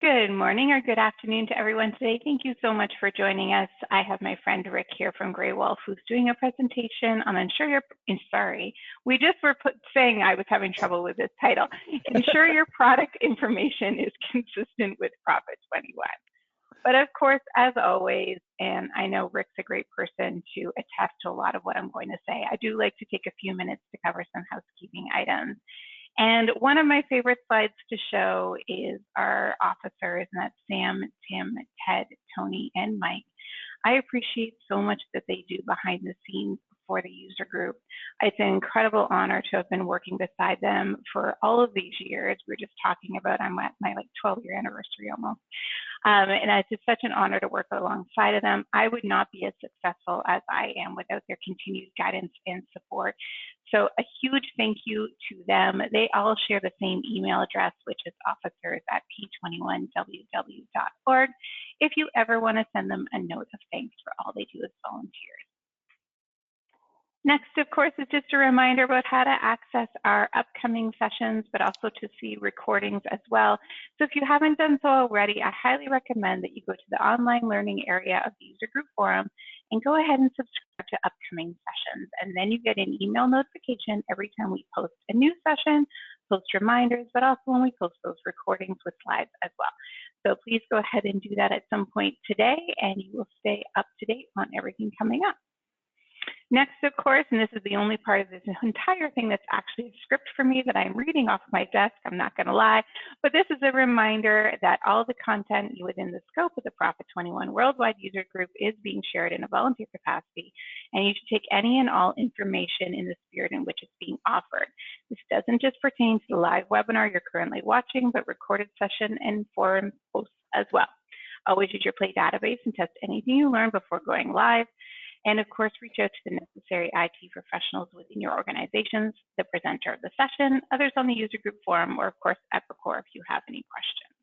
Good morning or good afternoon to everyone today. Thank you so much for joining us. I have my friend Rick here from Grey Wolf who's doing a presentation on we just were saying I was having trouble with this title. Ensure your product information is consistent with Prophet 21. But of course, as always, and I know Rick's a great person to attest to a lot of what I'm going to say, I do like to take a few minutes to cover some housekeeping items. And one of my favorite slides to show is our officers, and that's Sam, Tim, Ted, Tony, and Mike. I appreciate so much that they do behind the scenes for the user group. It's an incredible honor to have been working beside them for all of these years. We're just talking about, I'm at my 12-year anniversary almost. And it's just such an honor to work alongside of them. I would not be as successful as I am without their continued guidance and support. So a huge thank you to them. They all share the same email address, which is officers@P21WWUG.org, if you ever want to send them a note of thanks for all they do as volunteers. Next, of course, is just a reminder about how to access our upcoming sessions, but also to see recordings as well. So if you haven't done so already, I highly recommend that you go to the online learning area of the user group forum and go ahead and subscribe to upcoming sessions. And then you get an email notification every time we post a new session, post reminders, but also when we post those recordings with slides as well. So please go ahead and do that at some point today, and you will stay up to date on everything coming up. Next, of course, and this is the only part of this entire thing that's actually a script for me that I'm reading off my desk, I'm not going to lie, but this is a reminder that all the content within the scope of the Prophet 21 Worldwide User Group is being shared in a volunteer capacity, and you should take any and all information in the spirit in which it's being offered. This doesn't just pertain to the live webinar you're currently watching, but recorded session and forum posts as well. Always use your Play database and test anything you learn before going live. And of course, reach out to the necessary IT professionals within your organizations, the presenter of the session, others on the user group forum, or of course, Epicor if you have any questions.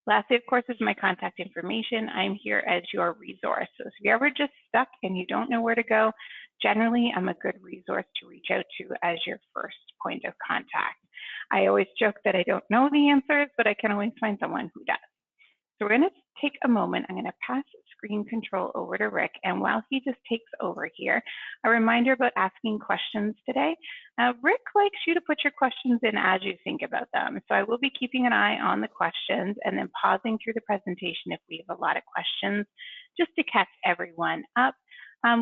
Lastly, of course, is my contact information. I'm here as your resource. So if you're ever just stuck and you don't know where to go, generally, I'm a good resource to reach out to as your first point of contact. I always joke that I don't know the answers, but I can always find someone who does. So we're going to take a moment. I'm going to pass screen control over to Rick. And while he just takes over here, a reminder about asking questions today. Rick likes you to put your questions in as you think about them. So I will be keeping an eye on the questions and then pausing through the presentation if we have a lot of questions, just to catch everyone up.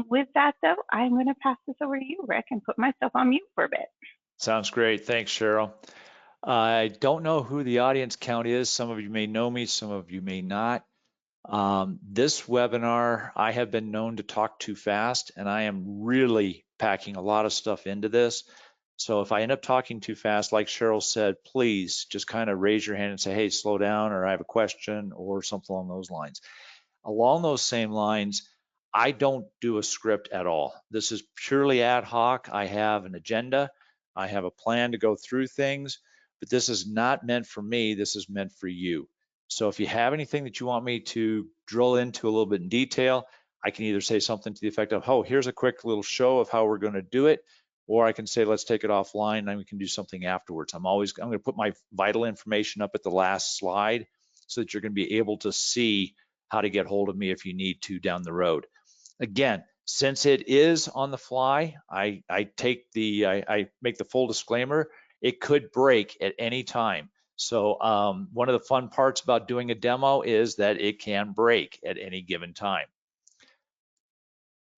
With that, though, I'm going to pass this over to you, Rick, and put myself on mute for a bit. Sounds great. Thanks, Cheryl. I don't know who the audience count is. Some of you may know me, some of you may not. This webinar, I have been known to talk too fast, and I am really packing a lot of stuff into this. So if I end up talking too fast, like Cheryl said, please just kind of raise your hand and say, hey, slow down, or I have a question, or something along those lines. Along those same lines, I don't do a script at all. This is purely ad hoc. I have an agenda. I have a plan to go through things. But this is not meant for me, this is meant for you. So if you have anything that you want me to drill into a little bit in detail, I can either say something to the effect of, oh, here's a quick little show of how we're going to do it, or I can say, let's take it offline and we can do something afterwards. I'm going to put my vital information up at the last slide so that you're going to be able to see how to get hold of me if you need to down the road. Again, since it is on the fly, I make the full disclaimer. It could break at any time. So one of the fun parts about doing a demo is that it can break at any given time.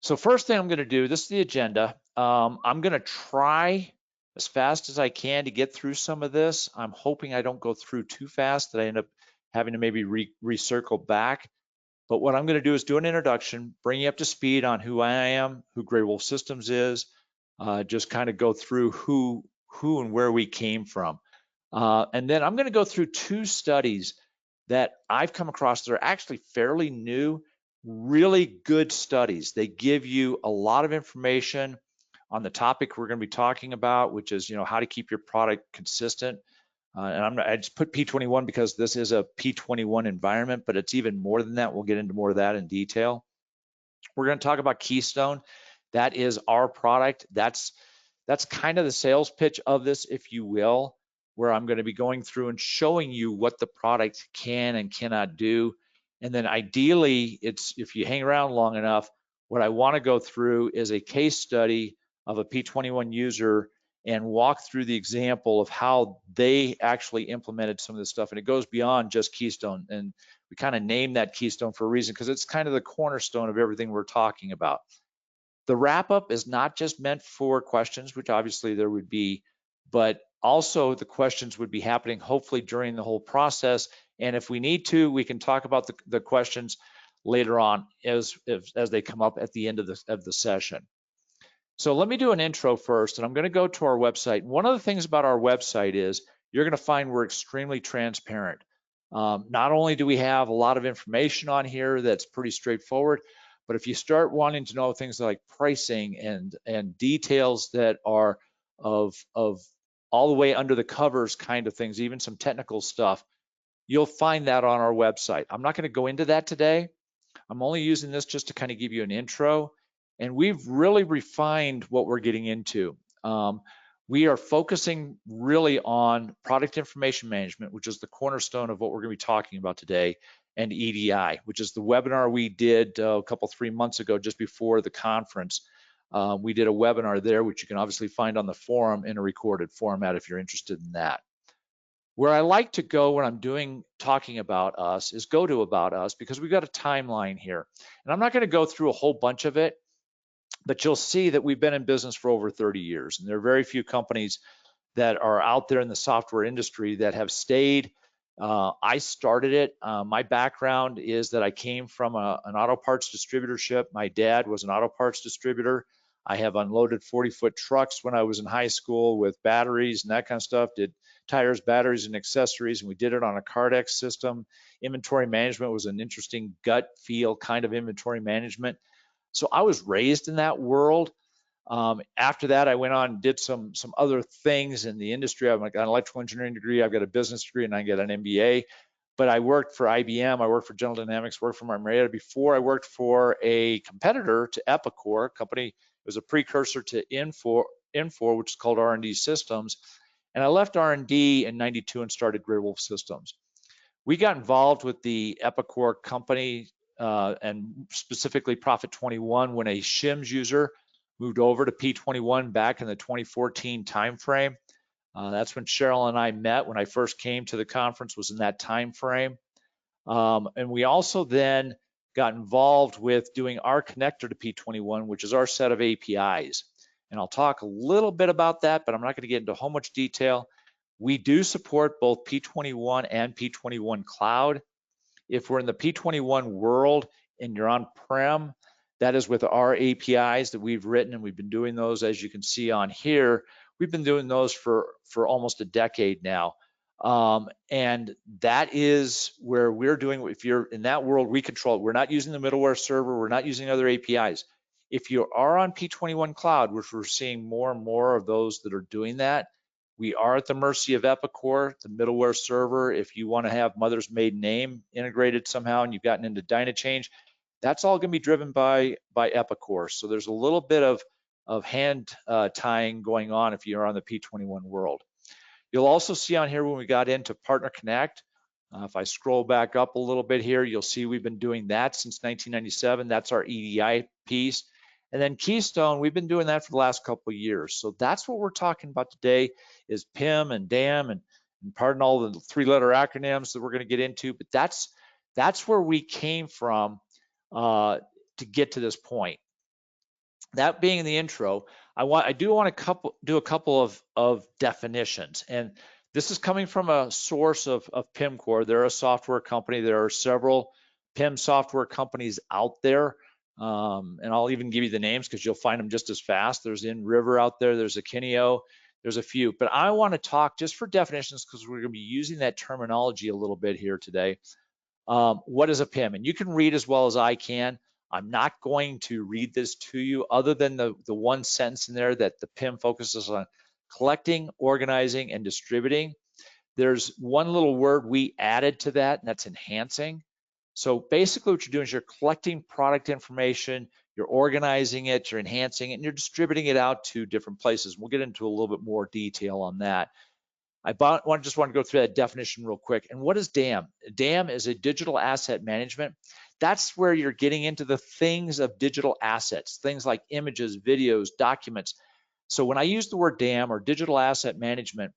So first thing I'm going to do, this is the agenda. I'm going to try as fast as I can to get through some of this. I'm hoping I don't go through too fast that I end up having to maybe recircle back. But what I'm going to do is do an introduction, bring you up to speed on who I am, who Grey Wolf Systems is, just kind of go through who and where we came from. And then I'm going to go through two studies that I've come across that are actually fairly new, really good studies. They give you a lot of information on the topic we're going to be talking about, which is, how to keep your product consistent. And I just put P21 because this is a P21 environment, but it's even more than that. We'll get into more of that in detail. We're going to talk about Keystone. That is our product. That's kind of the sales pitch of this, if you will. where I'm going to be going through and showing you what the product can and cannot do. And then ideally, it's if you hang around long enough, what I want to go through is a case study of a P21 user and walk through the example of how they actually implemented some of this stuff. And it goes beyond just Keystone. And we kind of named that Keystone for a reason, because it's kind of the cornerstone of everything we're talking about. The wrap up is not just meant for questions, which obviously there would be, but also the questions would be happening hopefully during the whole process. And if we need to, we can talk about the questions later on as they come up at the end of the session. So let me do an intro first, and I'm going to go to our website. One of the things about our website is you're going to find we're extremely transparent. Not only do we have a lot of information on here that's pretty straightforward, but if you start wanting to know things like pricing and details that are of all the way under the covers kind of things, even some technical stuff, you'll find that on our website. I'm not going to go into that today. I'm only using this just to kind of give you an intro. And we've really refined what we're getting into. We are focusing really on product information management, which is the cornerstone of what we're going to be talking about today, and EDI, which is the webinar we did a couple, 3 months ago, just before the conference. We did a webinar there, which you can obviously find on the forum in a recorded format if you're interested in that. Where I like to go when I'm talking about us is go to about us, because we've got a timeline here. And I'm not going to go through a whole bunch of it, but you'll see that we've been in business for over 30 years. And there are very few companies that are out there in the software industry that have stayed. I started it. My background is that I came from an auto parts distributorship. My dad was an auto parts distributor. I have unloaded 40-foot trucks when I was in high school with batteries and that kind of stuff, did tires, batteries, and accessories, and we did it on a Cardex system. Inventory management was an interesting gut feel kind of inventory management. So I was raised in that world. After that, I went on and did some other things in the industry. I've got an electrical engineering degree, I've got a business degree, and I got an MBA. But I worked for IBM, I worked for General Dynamics, worked for Marietta before I worked for a competitor to Epicor, company. It was a precursor to Infor, which is called R&D Systems. And I left R&D in '92 and started Great Wolf Systems. We got involved with the Epicor company and specifically Prophet 21 when a SHIMS user moved over to P21 back in the 2014 timeframe. That's when Cheryl and I met. When I first came to the conference was in that time frame. And we also then got involved with doing our connector to P21, which is our set of APIs. And I'll talk a little bit about that, but I'm not going to get into how much detail. We do support both P21 and P21 Cloud. If we're in the P21 world and you're on-prem, that is with our APIs that we've written, and we've been doing those, as you can see on here. We've been doing those for almost a decade now. And that is where we're doing, if you're in that world, we control it. We're not using the middleware server. We're not using other APIs. If you are on P21 Cloud, which we're seeing more and more of those that are doing that, we are at the mercy of Epicor, the middleware server. If you want to have mother's maiden name integrated somehow and you've gotten into Dynachange, that's all going to be driven by Epicor. So there's a little bit of hand tying going on if you're on the P21 world. You'll also see on here when we got into Partner Connect, if I scroll back up a little bit here, you'll see we've been doing that since 1997. That's our EDI piece. And then Keystone, we've been doing that for the last couple of years. So that's what we're talking about today is PIM and DAM and pardon all the 3-letter acronyms that we're going to get into, but that's where we came from to get to this point. That being the intro, I do want to do a couple of definitions, and this is coming from a source of PIMCore. They're a software company. There are several PIM software companies out there, and I'll even give you the names because you'll find them just as fast. There's InRiver out there. There's Akineo. There's a few, but I want to talk just for definitions because we're going to be using that terminology a little bit here today. What is a PIM? And you can read as well as I can. I'm not going to read this to you other than the one sentence in there that the PIM focuses on collecting, organizing, and distributing. There's one little word we added to that, and that's enhancing. So basically what you're doing is you're collecting product information, you're organizing it, you're enhancing it, and you're distributing it out to different places. We'll get into a little bit more detail on that. just want to go through that definition real quick. And what is DAM? DAM is a digital asset management. That's where you're getting into the things of digital assets, things like images, videos, documents. So when I use the word DAM or digital asset management,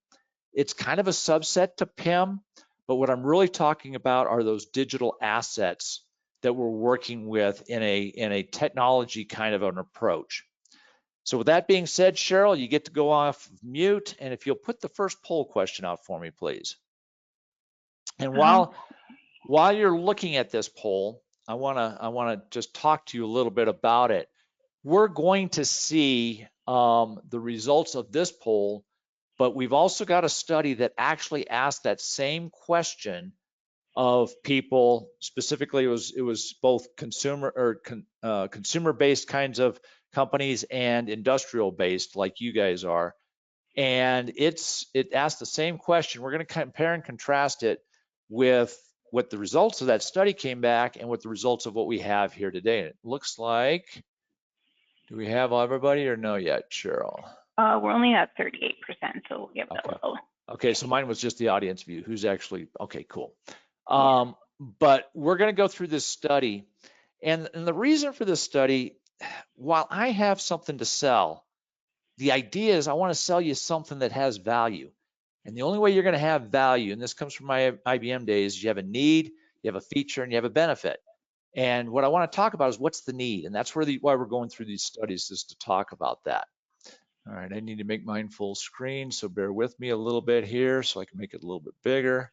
it's kind of a subset to PIM, but what I'm really talking about are those digital assets that we're working with in a technology kind of an approach. So with that being said, Cheryl, you get to go off mute, and if you'll put the first poll question out for me, please. And while you're looking at this poll, I wanna just talk to you a little bit about it. We're going to see the results of this poll, but we've also got a study that actually asked that same question of people. Specifically, it was both consumer-based kinds of companies and industrial-based, like you guys are. And it asked the same question. We're going to compare and contrast it with what the results of that study came back and what the results of what we have here today. And it looks like, do we have everybody or no yet, Cheryl? We're only at 38%, so we'll give it a little. Okay, so mine was just the audience view. Who's actually, okay, cool. But we're going to go through this study. And the reason for this study, while I have something to sell, the idea is I want to sell you something that has value. And the only way you're going to have value, and this comes from my IBM days, you have a need, you have a feature, and you have a benefit. And what I want to talk about is what's the need. And that's why we're going through these studies, is to talk about that. All right, I need to make mine full screen, so bear with me a little bit here so I can make it a little bit bigger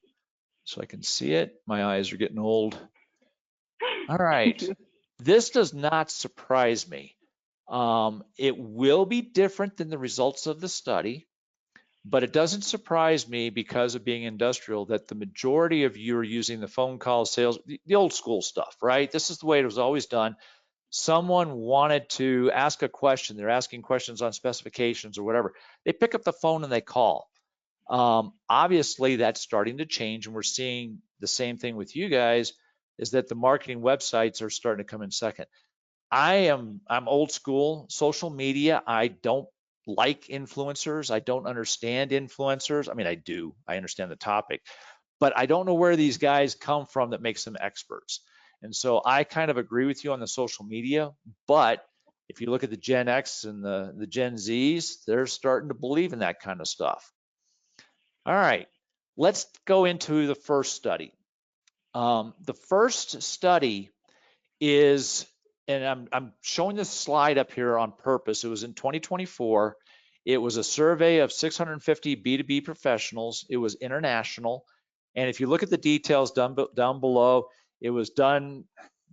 so I can see it. My eyes are getting old. All right, this does not surprise me. It will be different than the results of the study, but it doesn't surprise me because of being industrial that the majority of you are using the phone call sales, the old school stuff, right? This is the way it was always done. Someone wanted to ask a question, they're asking questions on specifications or whatever. They pick up the phone and they call. Obviously, that's starting to change, and we're seeing the same thing with you guys, is that the marketing websites are starting to come in second. I'm old school. Social media, I don't like influencers. I don't understand influencers. I mean, I do. I understand the topic, but I don't know where these guys come from that makes them experts. And so I kind of agree with you on the social media, but if you look at the Gen X and the Gen Zs, they're starting to believe in that kind of stuff. All right, let's go into the first study. The first study is, and I'm showing this slide up here on purpose. It was in 2024. It was a survey of 650 B2B professionals. It was international. And if you look at the details down below, it was done,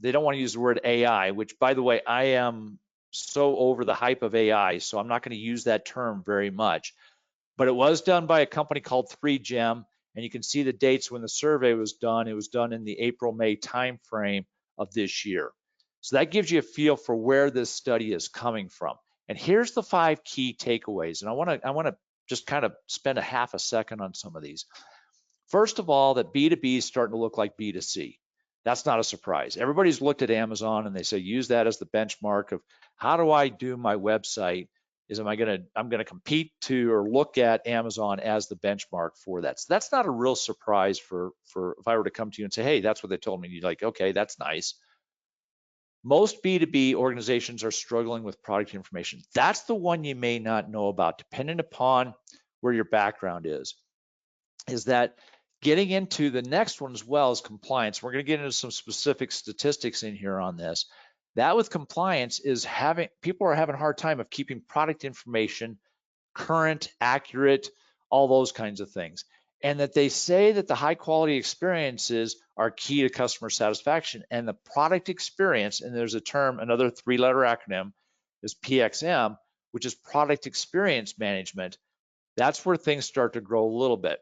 they don't want to use the word AI, which, by the way, I am so over the hype of AI, so I'm not going to use that term very much. But it was done by a company called 3Gem, and you can see the dates when the survey was done. It was done in the April-May timeframe of this year. So that gives you a feel for where this study is coming from. And here's the 5 key takeaways. And I want to just kind of spend a half a second on some of these. First of all, that B2B is starting to look like B2C. That's not a surprise. Everybody's looked at Amazon and they say, use that as the benchmark of how do I do my website? I'm gonna compete to or look at Amazon as the benchmark for that. So that's not a real surprise for if I were to come to you and say, hey, that's what they told me. You're like, okay, that's nice. Most B2B organizations are struggling with product information. That's the one you may not know about, depending upon where your background is that getting into the next one as well as compliance. We're going to get into some specific statistics in here on this. That with compliance is people are having a hard time of keeping product information current, accurate, all those kinds of things. And that they say that the high quality experiences are key to customer satisfaction, and the product experience, and there's a term, another 3-letter acronym is PXM, which is product experience management. That's where things start to grow a little bit.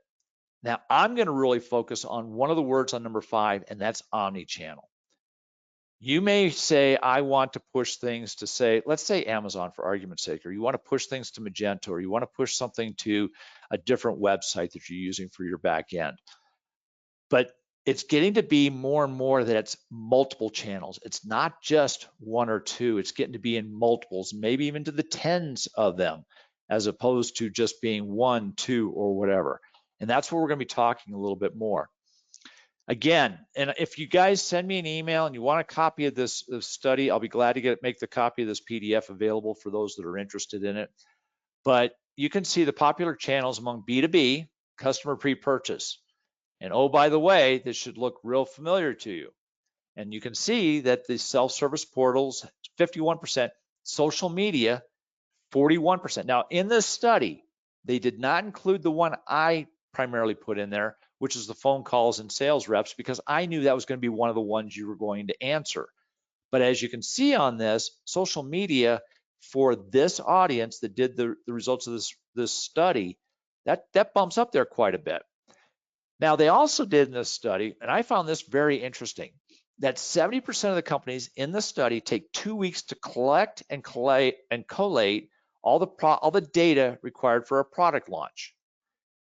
Now, I'm going to really focus on one of the words on number 5, and that's omni-channel. You may say, I want to push things to say, let's say Amazon for argument's sake, or you want to push things to Magento, or you want to push something to a different website that you're using for your back end. But it's getting to be more and more that it's multiple channels. It's not just 1 or 2. It's getting to be in multiples, maybe even to the tens of them, as opposed to just being 1, 2, or whatever. And that's what we're going to be talking a little bit more. Again, and if you guys send me an email and you want a copy of this study, I'll be glad to make the copy of this PDF available for those that are interested in it. But you can see the popular channels among B2B, customer pre-purchase. And oh, by the way, this should look real familiar to you. And you can see that the self-service portals, 51%, social media, 41%. Now, in this study, they did not include the one I primarily put in there, which is the phone calls and sales reps, because I knew that was going to be one of the ones you were going to answer. But as you can see on this, social media for this audience that did the results of this study, that bumps up there quite a bit. Now, they also did in this study, and I found this very interesting, that 70% of the companies in the study take 2 weeks to collect and collate all the data required for a product launch,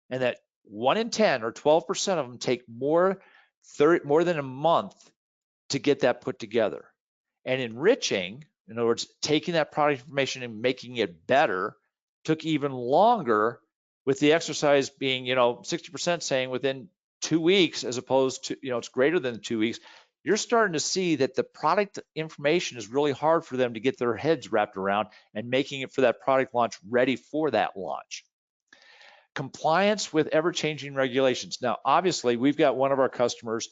and that 1 in 10 or 12% of them take more than a month to get that put together. And enriching, in other words, taking that product information and making it better, took even longer, with the exercise being, 60% saying within 2 weeks, as opposed to, it's greater than 2 weeks. You're starting to see that the product information is really hard for them to get their heads wrapped around and making it for that product launch ready for that launch. Compliance with ever-changing regulations. Now, obviously, we've got one of our customers,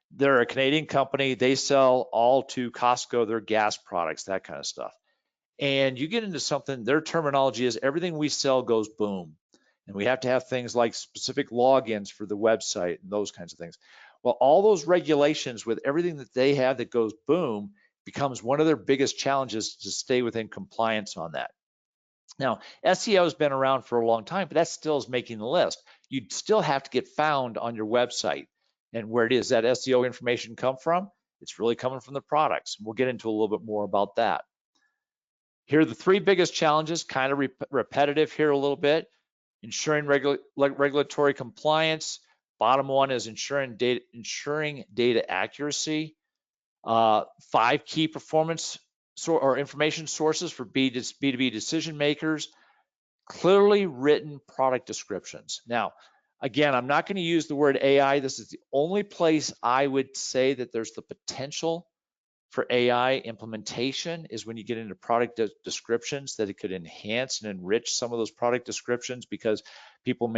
they're a Canadian company. They sell all to Costco, their gas products, that kind of stuff. And you get into something, their terminology is everything we sell goes boom. And we have to have things like specific logins for the website and those kinds of things. Well, all those regulations with everything that they have that goes boom becomes one of their biggest challenges to stay within compliance on that. Now, SEO has been around for a long time, but that still is making the list. You still have to get found on your website. And where does that SEO information come from? It's really coming from the products. We'll get into a little bit more about that. Here are the 3 biggest challenges, kind of repetitive here a little bit. Ensuring regulatory compliance. Bottom one is ensuring data accuracy. 5 key performance or information sources for B2B decision makers. Clearly written product descriptions. Now, again, I'm not going to use the word AI. This is the only place I would say that there's the potential for AI implementation is when you get into product descriptions, that it could enhance and enrich some of those product descriptions, because people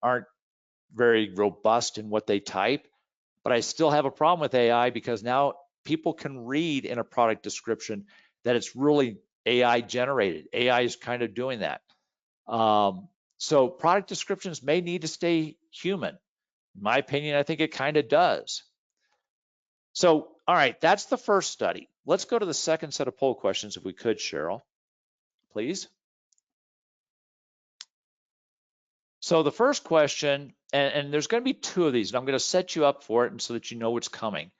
aren't very robust in what they type. But I still have a problem with AI, because now people can read in a product description that it's really AI generated. AI is kind of doing that. So product descriptions may need to stay human. In my opinion, I think it kind of does. So, all right, that's the first study. Let's go to the second set of poll questions, if we could, Cheryl, please. So the first question, and there's going to be 2 of these, and I'm going to set you up for it and so that you know what's coming.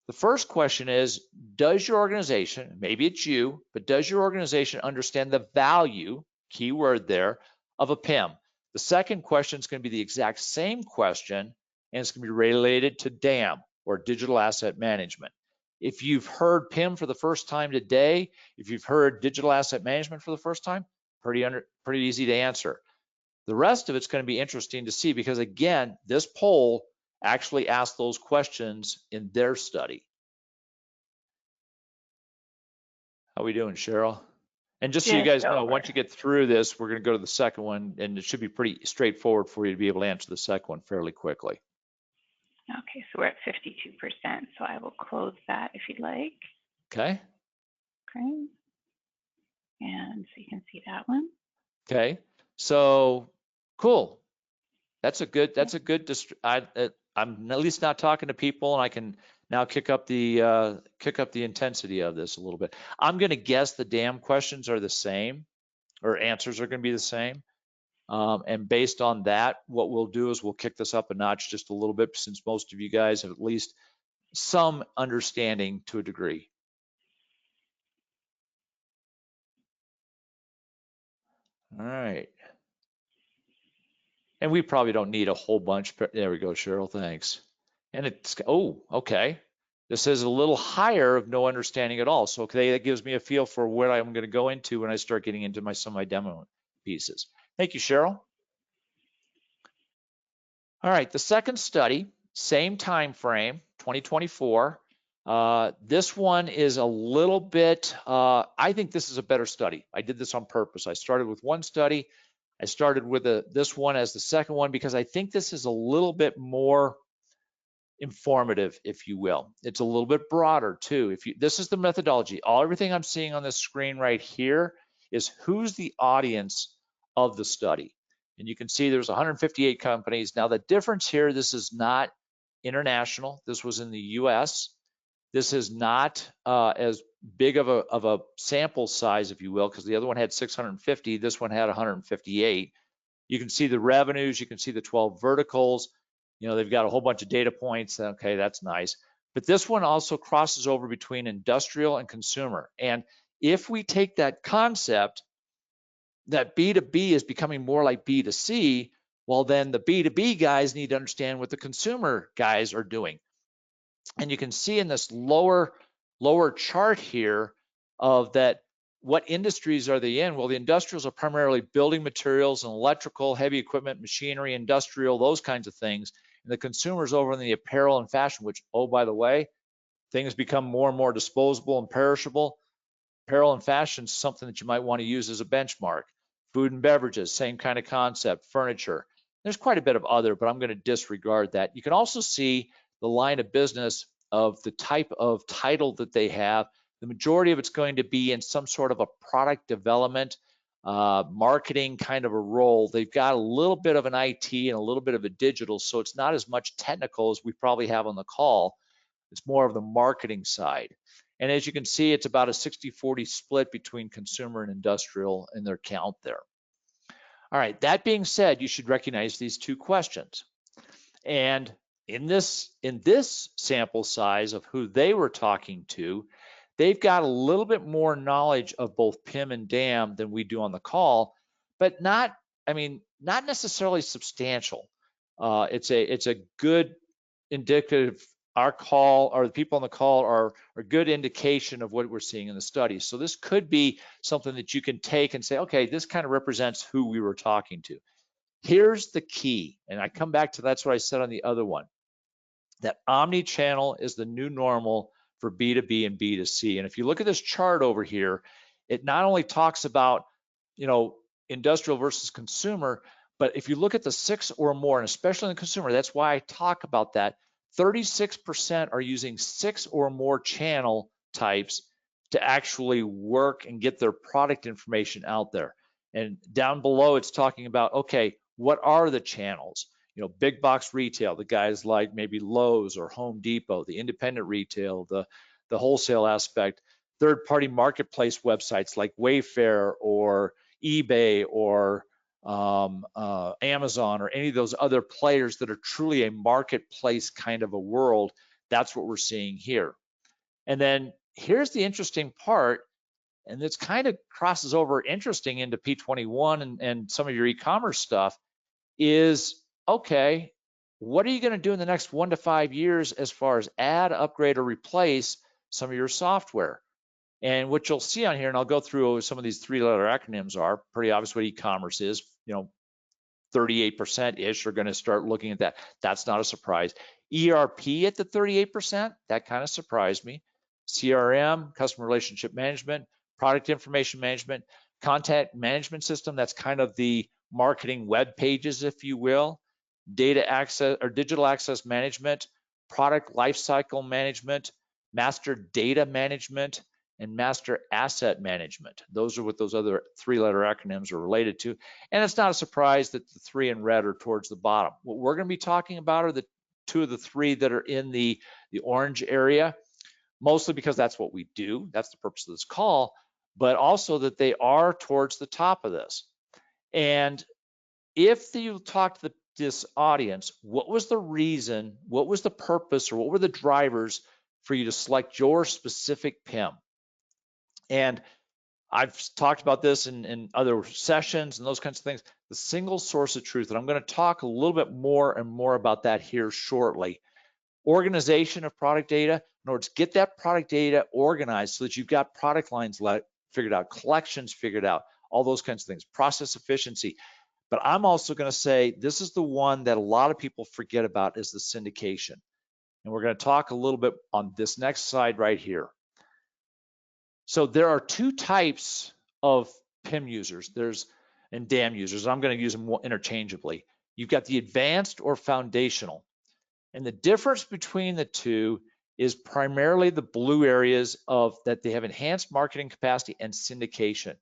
The first question is, does your organization, maybe it's you, but does your organization understand the value, key word there, of a PIM? The second question is going to be the exact same question, and it's going to be related to DAM, or digital asset management. If you've heard PIM for the first time today, if you've heard digital asset management for the first time, pretty easy to answer. The rest of it's going to be interesting to see, because again, this poll actually asked those questions in their study. How we doing, Cheryl? And just so you guys know, once you get through this, we're going to go to the second one, and it should be pretty straightforward for you to be able to answer the second one fairly quickly. Okay, so we're at 52%, so I will close that if you'd like. Okay. Okay. And so you can see that one. Okay. So cool. That's a good. I'm at least not talking to people, and I can now kick up the intensity of this a little bit. I'm going to guess the DAM questions are the same, or answers are going to be the same. And based on that, what we'll do is we'll kick this up a notch just a little bit, since most of you guys have at least some understanding to a degree. All right. And we probably don't need a whole bunch. There we go, Cheryl, thanks. And it's, oh, okay. This is a little higher of no understanding at all. So okay, that gives me a feel for what I'm going to go into when I start getting into some of my demo pieces. Thank you, Cheryl. All right, the second study, same time frame, 2024. This one is a little bit, I think this is a better study. I did this on purpose. I started with one study. I started with this one as the second one because I think this is a little bit more informative, if you will. It's a little bit broader too. This is the methodology. Everything I'm seeing on this screen right here is who's the audience of the study. And you can see there's 158 companies. Now the difference here, this is not international. This was in the US. This is not as big of a sample size, if you will, because the other one had 650. This one had 158. You can see the revenues. You can see the 12 verticals. You know, they've got a whole bunch of data points. Okay, that's nice. But this one also crosses over between industrial and consumer. And if we take that concept that B2B is becoming more like B2C, well, then the B2B guys need to understand what the consumer guys are doing. And you can see in this lower chart here of that, what industries are they in? Well, the industrials are primarily building materials and electrical, heavy equipment, machinery, industrial, those kinds of things. And the consumers over in the apparel and fashion, which, oh, by the way, things become more and more disposable and perishable. Apparel and fashion is something that you might want to use as a benchmark. Food and beverages, same kind of concept. Furniture. There's quite a bit of other, but I'm going to disregard that. You can also see the line of business of the type of title that they have. The majority of it's going to be in some sort of a product development, marketing kind of a role. They've got a little bit of an IT and a little bit of a digital, so it's not as much technical as we probably have on the call. It's more of the marketing side. And as you can see, it's about a 60-40 split between consumer and industrial in their count there. All right, that being said, you should recognize these two questions. And in this sample size of who they were talking to, they've got a little bit more knowledge of both PIM and DAM than we do on the call, but not necessarily substantial. It's a good indicative. Our call, or the people on the call, are a good indication of what we're seeing in the study. So this could be something that you can take and say, okay, this kind of represents who we were talking to. Here's the key, and I come back to that's what I said on the other one, that omni-channel is the new normal for B2B and B2C. And if you look at this chart over here, it not only talks about, you know, industrial versus consumer, but if you look at the 6 or more, and especially in the consumer, that's why I talk about that, 36% are using 6 or more channel types to actually work and get their product information out there. And down below, it's talking about, okay, what are the channels? You know, big box retail, the guys like maybe Lowe's or Home Depot, the independent retail, the wholesale aspect, third-party marketplace websites like Wayfair or eBay or Amazon or any of those other players that are truly a marketplace kind of a world. That's what we're seeing here. And then here's the interesting part, and this kind of crosses over interesting into P21 and some of your e-commerce stuff, is, okay, what are you going to do in the next 1 to 5 years as far as add, upgrade, or replace some of your software? And what you'll see on here, and I'll go through some of these 3-letter acronyms, are pretty obvious what e-commerce is. You know, 38%-ish are going to start looking at that. That's not a surprise. ERP at the 38%, that kind of surprised me. CRM, customer relationship management, product information management, content management system, that's kind of the marketing web pages, if you will. Data access or digital access management, product lifecycle management, master data management, and master asset management. Those are what those other 3-letter acronyms are related to. And it's not a surprise that the 3 in red are towards the bottom. What we're going to be talking about are the 2 of the 3 that are in the orange area, mostly because that's what we do. That's the purpose of this call, but also that they are towards the top of this. And if you talk to this audience, what was the reason, what was the purpose, or what were the drivers for you to select your specific PIM? And I've talked about this in other sessions and those kinds of things, the single source of truth. And I'm going to talk a little bit more and more about that here shortly. Organization of product data, in order to get that product data organized so that you've got product lines figured out, collections figured out, all those kinds of things, process efficiency. But I'm also going to say this is the one that a lot of people forget about, is the syndication. And we're going to talk a little bit on this next slide right here. So there are two types of PIM users. And DAM users. I'm going to use them interchangeably. You've got the advanced or foundational. And the difference between the two is primarily the blue areas of that they have enhanced marketing capacity and syndication.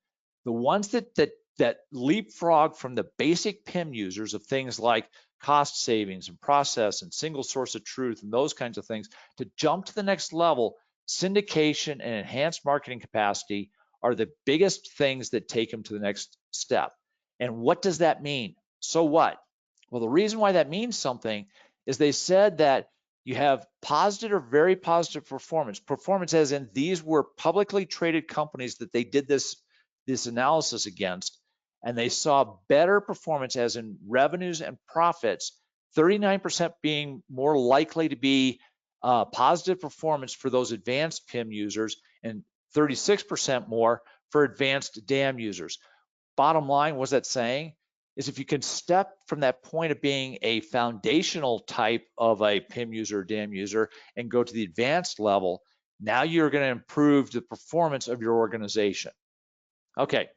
The ones that leapfrog from the basic PIM users of things like cost savings and process and single source of truth and those kinds of things to jump to the next level, syndication and enhanced marketing capacity are the biggest things that take them to the next step. And what does that mean? So what? Well, the reason why that means something is they said that you have positive or very positive performance. Performance as in these were publicly traded companies that they did this analysis against, and they saw better performance as in revenues and profits, 39% being more likely to be positive performance for those advanced PIM users and 36% more for advanced DAM users. Bottom line, what's that saying? Is if you can step from that point of being a foundational type of a PIM user or DAM user and go to the advanced level, now you're going to improve the performance of your organization. Okay,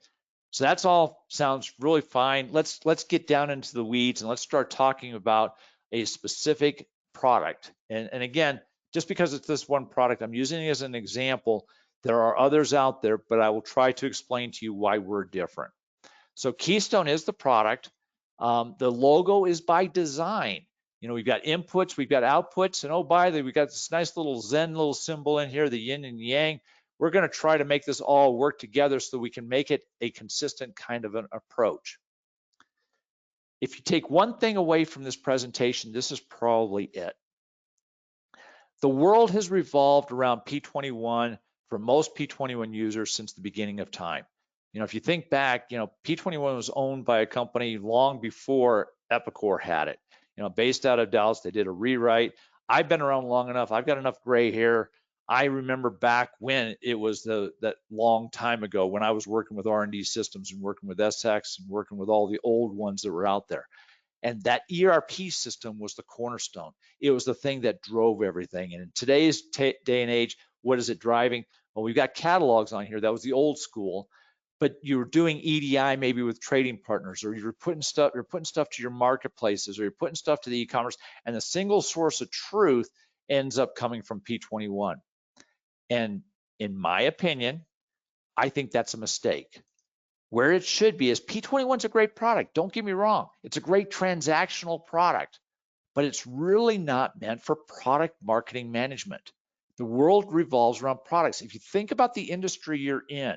so that's all sounds really fine. Let's get down into the weeds and let's start talking about a specific product. And again, just because it's this one product, I'm using it as an example. There are others out there, but I will try to explain to you why we're different. So Keystone is the product. The logo is by design. You know, we've got inputs, we've got outputs, and oh, by the way, we've got this nice little Zen little symbol in here, the yin and yang. We're going to try to make this all work together so we can make it a consistent kind of an approach. If you take one thing away from this presentation, this is probably it. The world has revolved around P21 for most P21 users since the beginning of time. You know, if you think back, you know, P21 was owned by a company long before Epicor had it. You know, based out of Dallas, they did a rewrite. I've been around long enough. I've got enough gray hair. I remember back when it was that long time ago when I was working with R&D systems and working with SX and working with all the old ones that were out there. And that ERP system was the cornerstone. It was the thing that drove everything. And in today's day and age, what is it driving? Well, we've got catalogs on here. That was the old school. But you were doing EDI maybe with trading partners, or you're putting stuff to your marketplaces, or you're putting stuff to the e-commerce, and the single source of truth ends up coming from P21. And in my opinion, I think that's a mistake. Where it should be is P21's a great product. Don't get me wrong. It's a great transactional product, but it's really not meant for product marketing management. The world revolves around products. If you think about the industry you're in,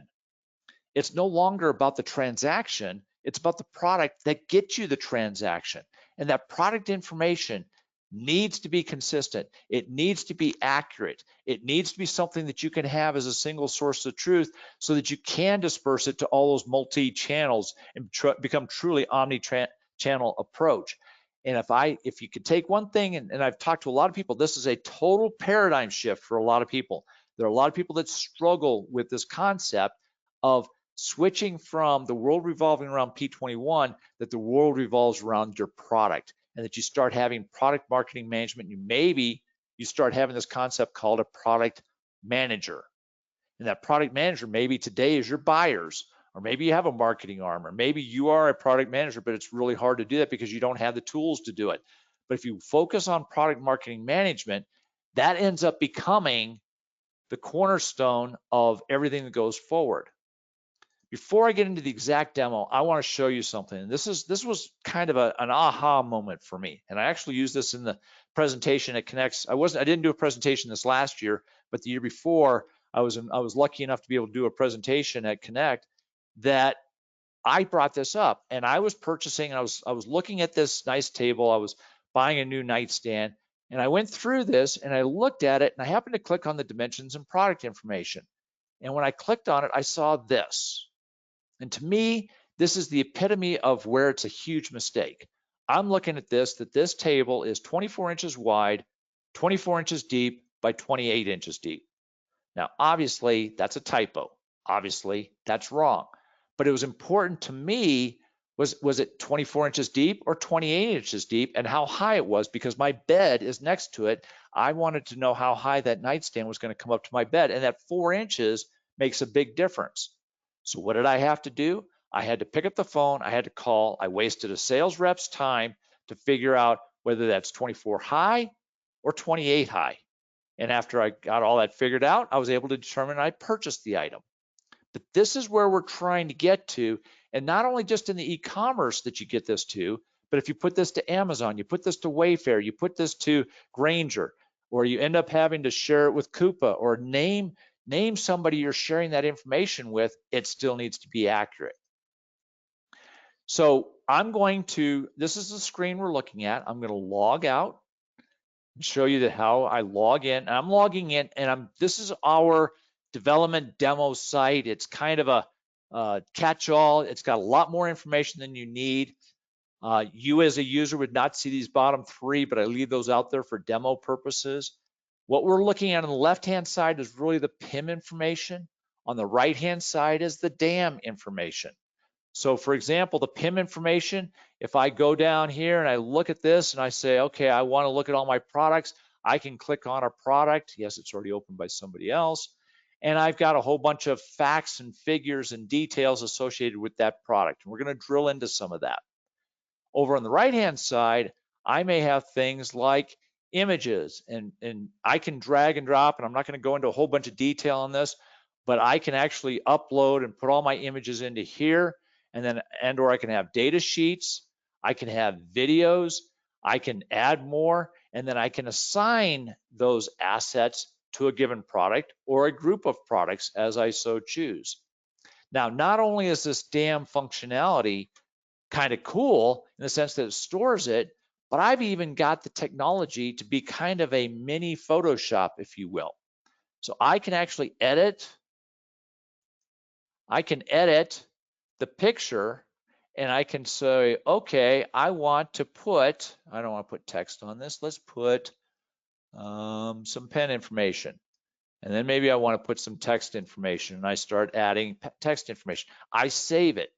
it's no longer about the transaction. It's about the product that gets you the transaction. And that product information needs to be consistent. It needs to be accurate. It needs to be something that you can have as a single source of truth so that you can disperse it to all those multi-channels and become truly omni-channel approach. And if you could take one thing, and I've talked to a lot of people, this is a total paradigm shift for a lot of people. There are a lot of people that struggle with this concept of switching from the world revolving around P21, that the world revolves around your product, and that you start having product marketing management. You start having this concept called a product manager. And that product manager maybe today is your buyers, or maybe you have a marketing arm, or maybe you are a product manager, but it's really hard to do that because you don't have the tools to do it. But if you focus on product marketing management, that ends up becoming the cornerstone of everything that goes forward. Before I get into the exact demo, I want to show you something. This was kind of an aha moment for me, and I actually used this in the presentation at Connects. I didn't do a presentation this last year, but the year before, I was lucky enough to be able to do a presentation at Connect that I brought this up, and I was purchasing. I was looking at this nice table. I was buying a new nightstand, and I went through this and I looked at it, and I happened to click on the dimensions and product information. And when I clicked on it, I saw this. And to me, this is the epitome of where it's a huge mistake. I'm looking at that this table is 24 inches wide, 24 inches deep by 28 inches deep. Now, obviously, that's a typo. Obviously, that's wrong. But it was important to me Was it 24 inches deep or 28 inches deep, and how high it was? Because my bed is next to it. I wanted to know how high that nightstand was going to come up to my bed, and that 4 inches makes a big difference. So what did I have to do? I had to pick up the phone. I had to call. I wasted a sales rep's time to figure out whether that's 24 high or 28 high. And after I got all that figured out, I was able to determine I purchased the item. But this is where we're trying to get to. And not only just in the e-commerce that you get this to, but if you put this to Amazon, you put this to Wayfair, you put this to Grainger, or you end up having to share it with Coupa, or name somebody you're sharing that information with, it still needs to be accurate. So this is the screen we're looking at. I'm going to log out and show you how I log in. And I'm logging in, and this is our development demo site. It's kind of a catch-all. It's got a lot more information than you need. You as a user would not see these bottom three, but I leave those out there for demo purposes. What we're looking at on the left-hand side is really the PIM information. On the right-hand side is the DAM information. So for example, the PIM information, if I go down here and I look at this and I say, okay, I want to look at all my products, I can click on a product. Yes, it's already opened by somebody else. And I've got a whole bunch of facts and figures and details associated with that product. And we're going to drill into some of that. Over on the right-hand side, I may have things like images, and I can drag and drop, and I'm not going to go into a whole bunch of detail on this, but I can actually upload and put all my images into here, or I can have data sheets, I can have videos, I can add more, and then I can assign those assets to a given product or a group of products as I so choose. Now, not only is this DAM functionality kind of cool in the sense that it stores it, but I've even got the technology to be kind of a mini Photoshop, if you will. So I can actually edit the picture, and I can say, okay, I don't want to put text on this. Let's put some pen information. And then maybe I want to put some text information, and I start adding text information. I save it.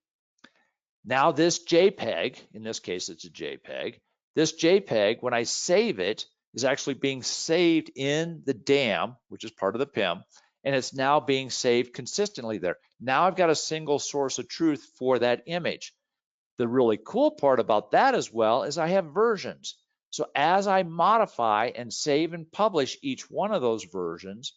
Now this JPEG, in this case it's a JPEG, this JPEG, when I save it, is actually being saved in the DAM, which is part of the PIM, and it's now being saved consistently there. Now I've got a single source of truth for that image. The really cool part about that as well is I have versions. So as I modify and save and publish each one of those versions,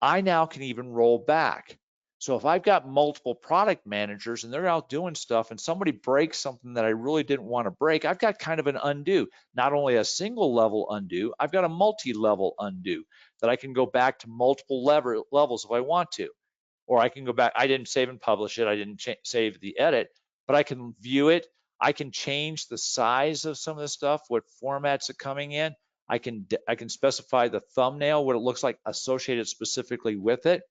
I now can even roll back. So if I've got multiple product managers and they're out doing stuff and somebody breaks something that I really didn't want to break, I've got kind of an undo. Not only a single level undo, I've got a multi-level undo that I can go back to multiple levels if I want to. Or I can go back, I didn't save and publish it, I didn't save the edit, but I can view it. I can change the size of some of the stuff, what formats are coming in. I can specify the thumbnail, what it looks like associated specifically with it.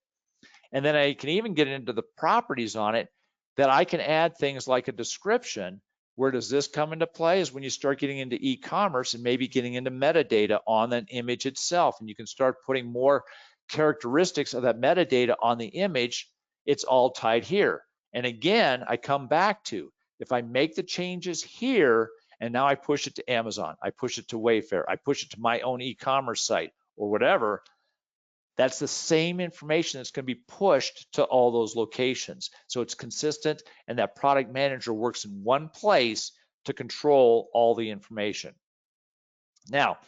And then I can even get into the properties on it that I can add things like a description. Where does this come into play is when you start getting into e-commerce and maybe getting into metadata on an image itself. And you can start putting more characteristics of that metadata on the image. It's all tied here. And again, I come back to, if I make the changes here, and now I push it to Amazon, I push it to Wayfair, I push it to my own e-commerce site or whatever, that's the same information that's going to be pushed to all those locations. So it's consistent, and that product manager works in one place to control all the information. Now,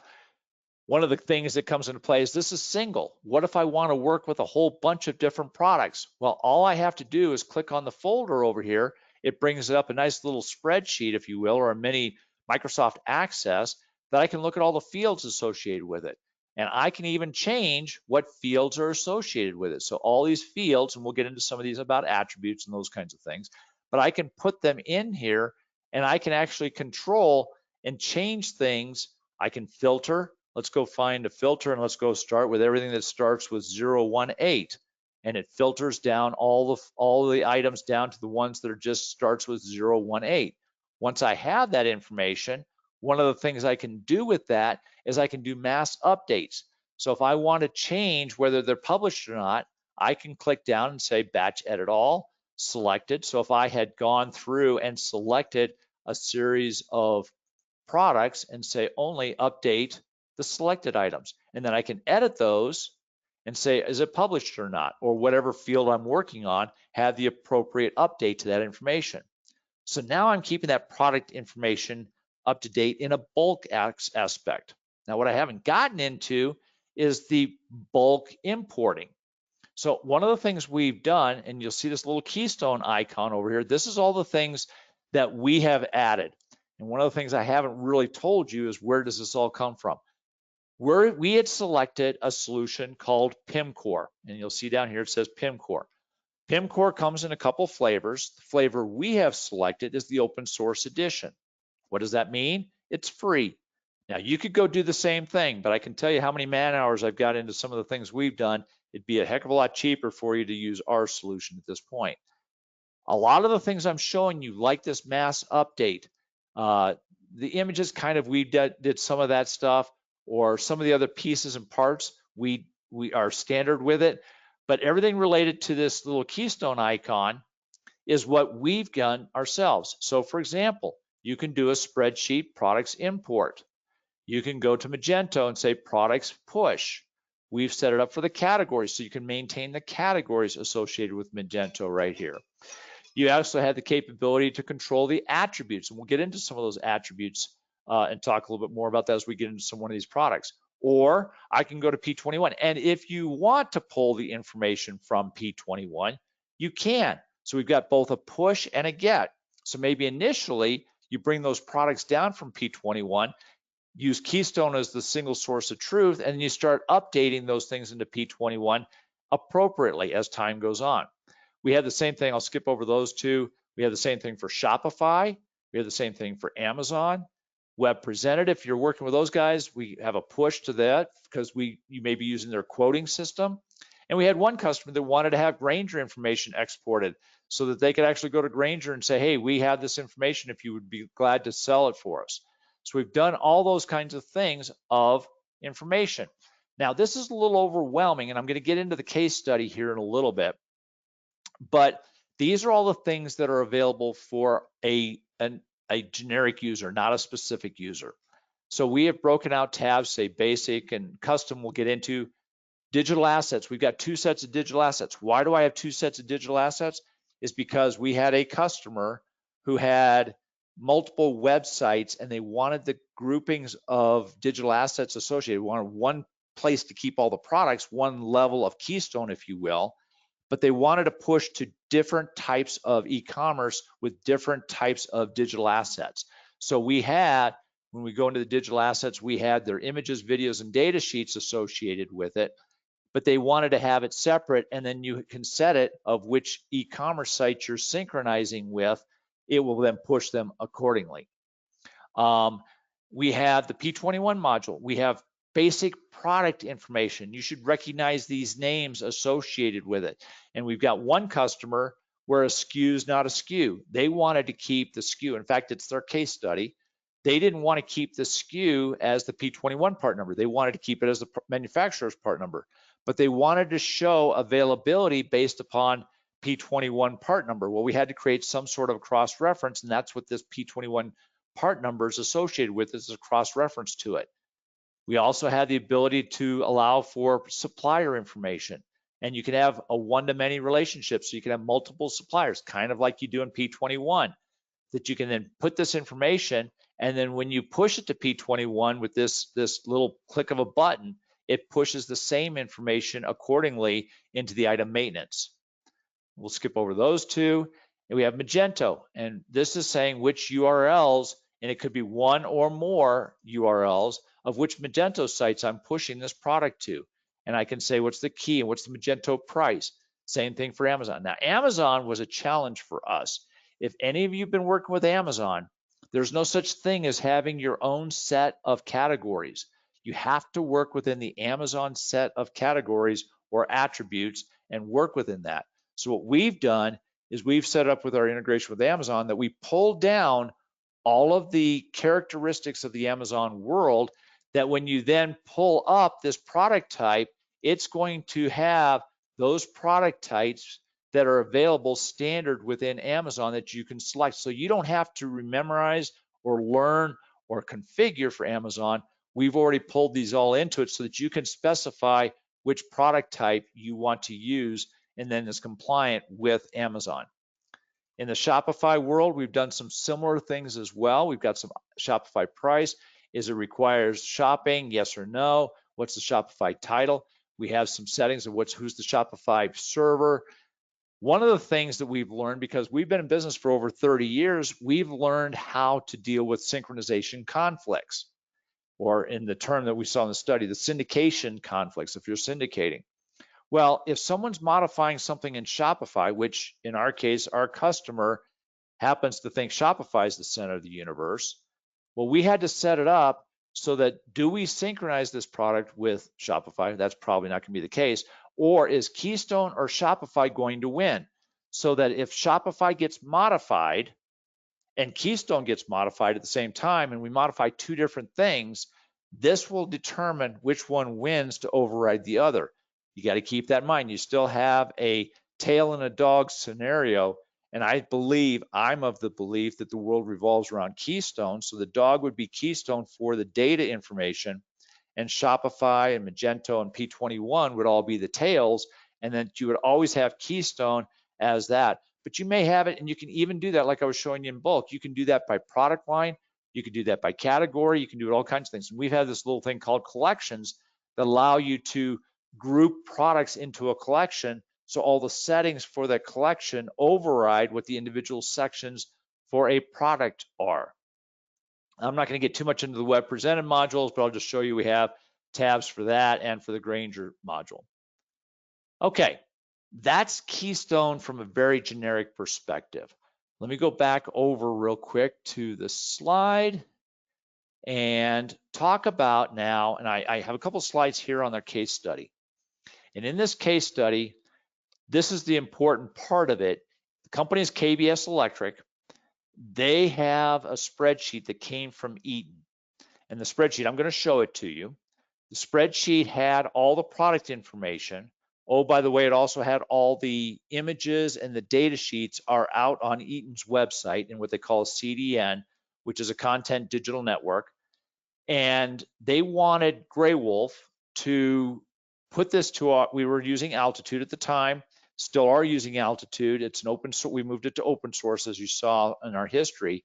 one of the things that comes into play is this is single. What if I want to work with a whole bunch of different products? Well, all I have to do is click on the folder over here. It brings up a nice little spreadsheet, if you will, or a mini Microsoft Access that I can look at all the fields associated with it. And I can even change what fields are associated with it. So all these fields, and we'll get into some of these about attributes and those kinds of things, but I can put them in here and I can actually control and change things. I can filter. Let's go find a filter and let's go start with everything that starts with 018. And it filters down all the items down to the ones that are just starts with 018. Once I have that information, one of the things I can do with that is I can do mass updates. So if I want to change whether they're published or not, I can click down and say batch edit all. selected. So if I had gone through and selected a series of products and say only update the selected items, and then I can edit those and say, is it published or not, or whatever field I'm working on, have the appropriate update to that information. So now I'm keeping that product information up to date in a bulk aspect. Now, what I haven't gotten into is the bulk importing. So one of the things we've done, and you'll see this little keystone icon over here, this is all the things that we have added. And one of the things I haven't really told you is, where does this all come from? We had selected a solution called Pimcore, and you'll see down here it says Pimcore. Pimcore comes in a couple flavors. The flavor we have selected is the open source edition. What does that mean? It's free. Now you could go do the same thing, but I can tell you how many man hours I've got into some of the things we've done. It'd be a heck of a lot cheaper for you to use our solution at this point. A lot of the things I'm showing you, like this mass update, the images kind of, we did some of that stuff, or some of the other pieces and parts, we are standard with it. But everything related to this little keystone icon is what we've done ourselves. So for example, you can do a spreadsheet products import. You can go to Magento and say products push. We've set it up for the categories, so you can maintain the categories associated with Magento right here. You also have the capability to control the attributes, and we'll get into some of those attributes and talk a little bit more about that as we get into one of these products. Or I can go to P21, and if you want to pull the information from P21, you can. So we've got both a push and a get. So maybe initially you bring those products down from P21, use Keystone as the single source of truth, and then you start updating those things into P21 appropriately as time goes on. We have the same thing, I'll skip over those two. We have the same thing for Shopify. We have the same thing for Amazon. Web Presented, if you're working with those guys, we have a push to that because you may be using their quoting system. And we had one customer that wanted to have Grainger information exported so that they could actually go to Grainger and say, hey, we have this information if you would be glad to sell it for us. So we've done all those kinds of things of information. Now, this is a little overwhelming, and I'm going to get into the case study here in a little bit. But these are all the things that are available for a generic user, not a specific user. So we have broken out tabs, say basic and custom. We'll get into digital assets. We've got two sets of digital assets. Why do I have two sets of digital assets? Is because we had a customer who had multiple websites and they wanted the groupings of digital assets associated. We wanted one place to keep all the products, one level of keystone, if you will, but they wanted to push to different types of e-commerce with different types of digital assets. So we had, when we go into the digital assets, we had their images, videos, and data sheets associated with it, but they wanted to have it separate, and then you can set it of which e-commerce site you're synchronizing with. It will then push them accordingly. We have the P21 module. We have basic product information. You should recognize these names associated with it. And we've got one customer where a SKU is not a SKU. They wanted to keep the SKU. In fact, it's their case study. They didn't want to keep the SKU as the P21 part number. They wanted to keep it as the manufacturer's part number, but they wanted to show availability based upon P21 part number. Well, we had to create some sort of cross-reference, and that's what this P21 part number is associated with, is a cross-reference to it. We also had the ability to allow for supplier information, and you can have a one-to-many relationship, so you can have multiple suppliers, kind of like you do in P21, that you can then put this information, and then when you push it to P21 with this little click of a button, it pushes the same information accordingly into the item maintenance. We'll skip over those two. And we have Magento, and this is saying which URLs, and it could be one or more URLs of which Magento sites I'm pushing this product to. And I can say what's the key and what's the Magento price. Same thing for Amazon. Now, Amazon was a challenge for us. If any of you have been working with Amazon, there's no such thing as having your own set of categories. You have to work within the Amazon set of categories or attributes and work within that. So what we've done is we've set up with our integration with Amazon that we pull down all of the characteristics of the Amazon world, that when you then pull up this product type, it's going to have those product types that are available standard within Amazon that you can select. So you don't have to memorize or learn or configure for Amazon. We've already pulled these all into it so that you can specify which product type you want to use and then is compliant with Amazon. In the Shopify world, we've done some similar things as well. We've got some Shopify price. Is it requires shopping? Yes or no? What's the Shopify title? We have some settings of who's the Shopify server. One of the things that we've learned, because we've been in business for over 30 years, we've learned how to deal with synchronization conflicts, or in the term that we saw in the study, the syndication conflicts, if you're syndicating. Well, if someone's modifying something in Shopify, which in our case, our customer happens to think Shopify is the center of the universe, well, we had to set it up so that, do we synchronize this product with Shopify? That's probably not going to be the case. Or is Keystone or Shopify going to win? So that if Shopify gets modified and Keystone gets modified at the same time, and we modify two different things, this will determine which one wins to override the other. You got to keep that in mind. You still have a tail and a dog scenario. And I'm of the belief that the world revolves around Keystone. So the dog would be Keystone for the data information, and Shopify and Magento and P21 would all be the tails. And then you would always have Keystone as that. But you may have it, and you can even do that like I was showing you in bulk. You can do that by product line. You can do that by category. You can do it all kinds of things. And we've had this little thing called collections that allow you to group products into a collection. So all the settings for that collection override what the individual sections for a product are. I'm not going to get too much into the web presented modules, but I'll just show you we have tabs for that and for the Granger module. Okay, that's Keystone from a very generic perspective. Let me go back over real quick to the slide and talk about now, and I have a couple slides here on their case study. And in this case study, this is the important part of it. The company is KBS Electric. They have a spreadsheet that came from Eaton. And the spreadsheet, I'm going to show it to you. The spreadsheet had all the product information. Oh, by the way, it also had all the images, and the data sheets are out on Eaton's website in what they call a CDN, which is a content digital network. And they wanted Grey Wolf to put this to we were using Altitude at the time, still are using Altitude. It's an open source. We moved it to open source, as you saw in our history,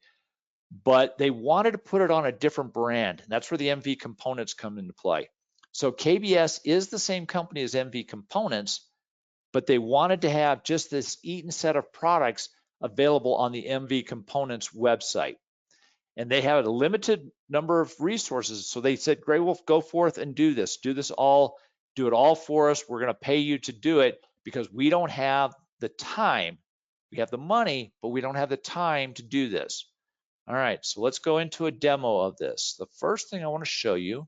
but they wanted to put it on a different brand. And that's where the MV components come into play. So KBS is the same company as MV Components, but they wanted to have just this Eaton set of products available on the MV Components website. And they have a limited number of resources. So they said, Grey Wolf, go forth and do this. Do it all for us. We're going to pay you to do it because we don't have the time. We have the money, but we don't have the time to do this. All right, so let's go into a demo of this. The first thing I want to show you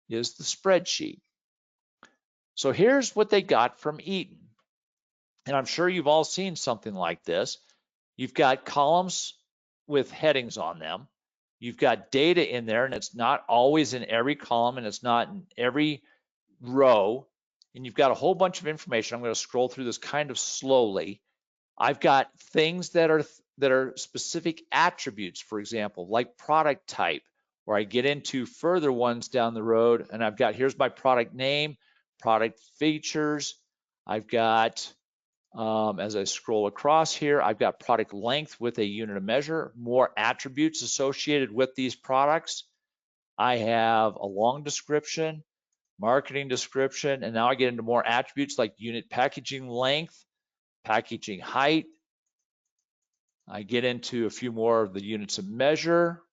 is the spreadsheet. So here's what they got from Eaton. And I'm sure you've all seen something like this. You've got columns with headings on them. You've got data in there, and it's not always in every column, and it's not in every row. And you've got a whole bunch of information. I'm going to scroll through this kind of slowly. I've got things that are specific attributes, for example, like product type, where I get into further ones down the road, and I've got, here's my product name, product features. I've got, as I scroll across here, I've got product length with a unit of measure, more attributes associated with these products. I have a long description, marketing description, and now I get into more attributes like unit packaging length, packaging height. I get into a few more of the units of measure,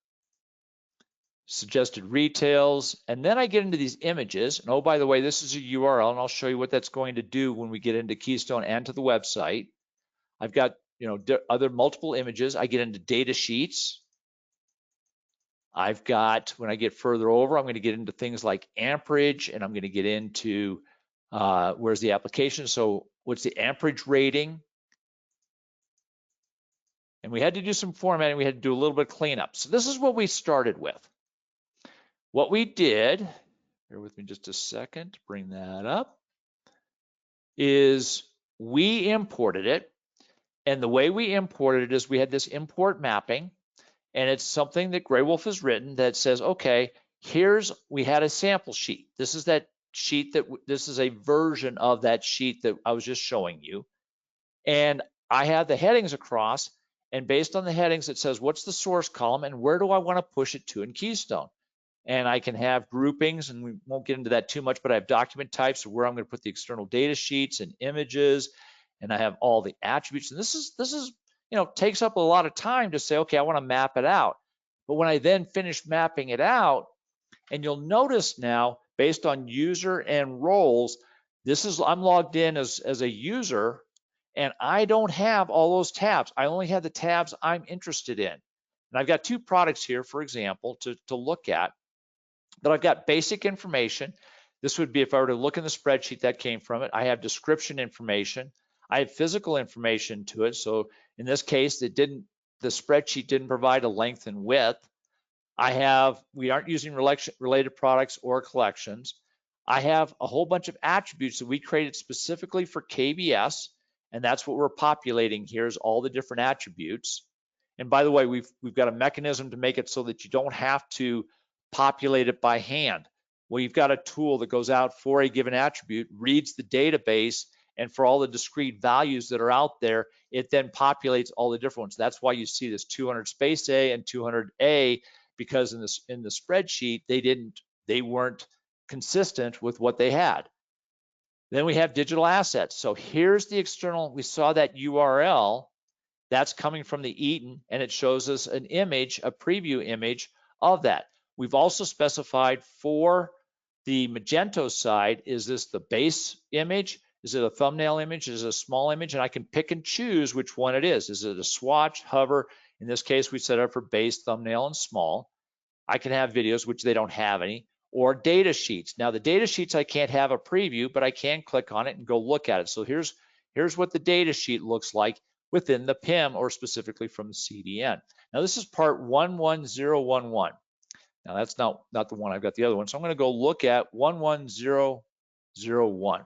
suggested retails, and then I get into these images. And oh, by the way, this is a URL, and I'll show you what that's going to do when we get into Keystone and to the website. I've got, other multiple images. I get into data sheets. I've got, when I get further over, I'm going to get into things like amperage, and I'm going to get into where's the application. So what's the amperage rating? And we had to do some formatting. We had to do a little bit of cleanup. So this is what we started with. What we did, bear with me just a second to bring that up, is we imported it. And the way we imported it is we had this import mapping, and it's something that Grey Wolf has written that says, okay, we had a sample sheet. This is that sheet this is a version of that sheet that I was just showing you. And I have the headings across, and based on the headings, it says, what's the source column and where do I want to push it to in Keystone? And I can have groupings, and we won't get into that too much, but I have document types where I'm going to put the external data sheets and images, and I have all the attributes. And this is takes up a lot of time to say, okay, I want to map it out. But when I then finish mapping it out, and you'll notice now, based on user and roles, I'm logged in as a user, and I don't have all those tabs. I only have the tabs I'm interested in. And I've got two products here, for example, to look at. But I've got basic information. This would be if I were to look in the spreadsheet that came from it. I have description information. I have physical information to it. So in this case, the spreadsheet didn't provide a length and width. We aren't using related products or collections. I have a whole bunch of attributes that we created specifically for KBS, and that's what we're populating here is all the different attributes. And by the way, we've got a mechanism to make it so that you don't have to populate it by hand. We've got a tool that goes out for a given attribute, reads the database, and for all the discrete values that are out there, it then populates all the different ones. That's why you see this 200 space A and 200A, because in the spreadsheet, they weren't consistent with what they had. Then we have digital assets. So here's the external, we saw that URL, that's coming from the Eaton, and it shows us an image, a preview image of that. We've also specified for the Magento side, is this the base image? Is it a thumbnail image? Is it a small image? And I can pick and choose which one it is. Is it a swatch, hover? In this case, we set up for base, thumbnail, and small. I can have videos, which they don't have any, or data sheets. Now the data sheets, I can't have a preview, but I can click on it and go look at it. So here's what the data sheet looks like within the PIM, or specifically from the CDN. Now this is part 11011. Now that's not the one, I've got the other one. So I'm going to go look at 11001.